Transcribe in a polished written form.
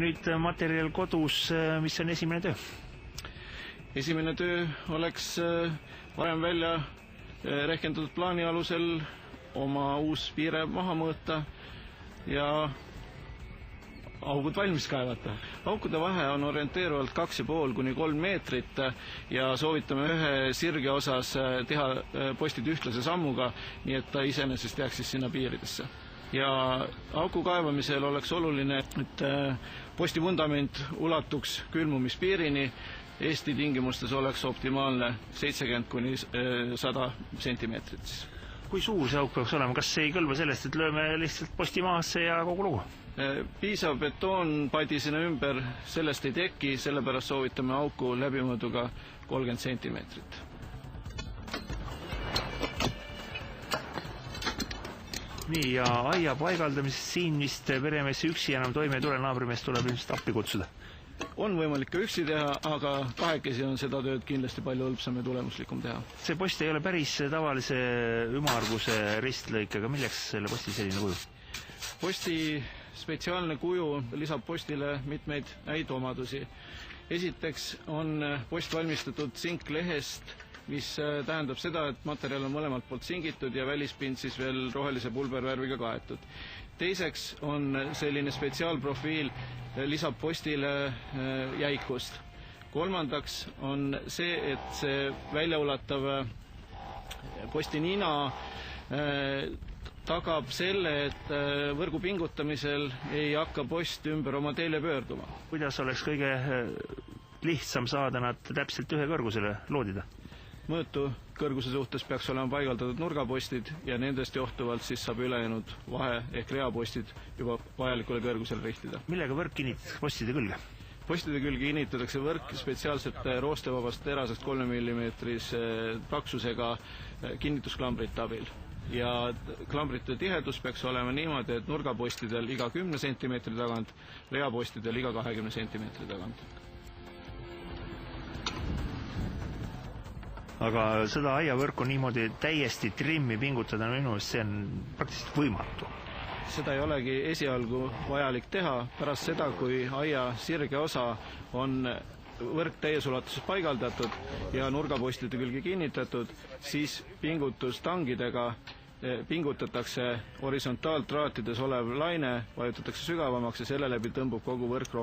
Nüüd materjal kodus, mis on esimene töö? Esimene töö oleks varem välja rehkendatud plaani alusel oma uus piire maha mõõta ja augud valmis kaevata. Aukude vahe on orienteeruvalt 2,5 kuni 3 meetrit ja soovitame ühe sirge osas teha postid ühtlase sammuga, nii et ta iseenesest jääks siis sinna piiridesse. Ja auku kaevamisel oleks oluline, et posti vundament ulatuks külmumispiirini. Eesti tingimustes oleks optimaalne 70 kuni 100 sentimeetrit. Kui suur see auk peaks olema? Kas ei kõlba sellest, et lööme lihtsalt posti maasse ja kogu lugu? Piisav betoonpadi sinna ümber, sellest ei teki, sellepärast soovitame auku läbimõõduga 30 sentimeetrit. Nii, ja aia paigaldamisest siin vist peremees üksi enam toime ei tule, naabrimees tuleb ilmselt appi kutsuda. On võimalik ka üksi teha, aga kahekesi on seda tööd kindlasti palju hõlpsam ja tulemuslikum teha. See post ei ole päris tavalise ümmarguse ristlõikega, milleks selle posti selline kuju? Posti spetsiaalne kuju lisab postile mitmeid häid omadusi. Esiteks on post valmistatud sinklehest, mis tähendab seda, et materjal on mõlemalt poolt singitud ja välispind siis veel rohelise pulbervärviga kaetud. Teiseks on selline spetsiaalprofiil lisab postile jäikust. Kolmandaks on see, et see väljaulatav posti nina tagab selle, et võrgu pingutamisel ei hakka post ümber oma teele pöörduma. Kuidas oleks kõige lihtsam saada nad täpselt ühe kõrgusele loodida? Mõõtu kõrguse suhtes peaks olema paigaldatud nurgapostid ja nendest johtuvalt siis saab ülejäänud vahe ehk reapostid juba vajalikule kõrgusele rihtida. Millega võrk kinnitatakse postide külge? Postide külge kinnitatakse võrk spetsiaalsete roostevabast terasest 3 mm paksusega kinnitusklambrite abil. Ja klambrite tihedus peaks olema niimoodi, et nurgapostidel iga 10 cm tagant, reapostidel iga 20 cm tagant. Aga seda aiavõrku niimoodi täiesti trimmi pingutada, minu meelest see on praktiliselt võimatu. Seda ei olegi esialgu vajalik teha. Pärast seda, kui aia sirge osa on võrk täies ulatuses paigaldatud ja nurgapostide külge kinnitatud, siis pingutustangidega pingutatakse horisontaaltraatides olev laine, vajutatakse sügavamaks ja selle läbi tõmbub kogu võrk rohkem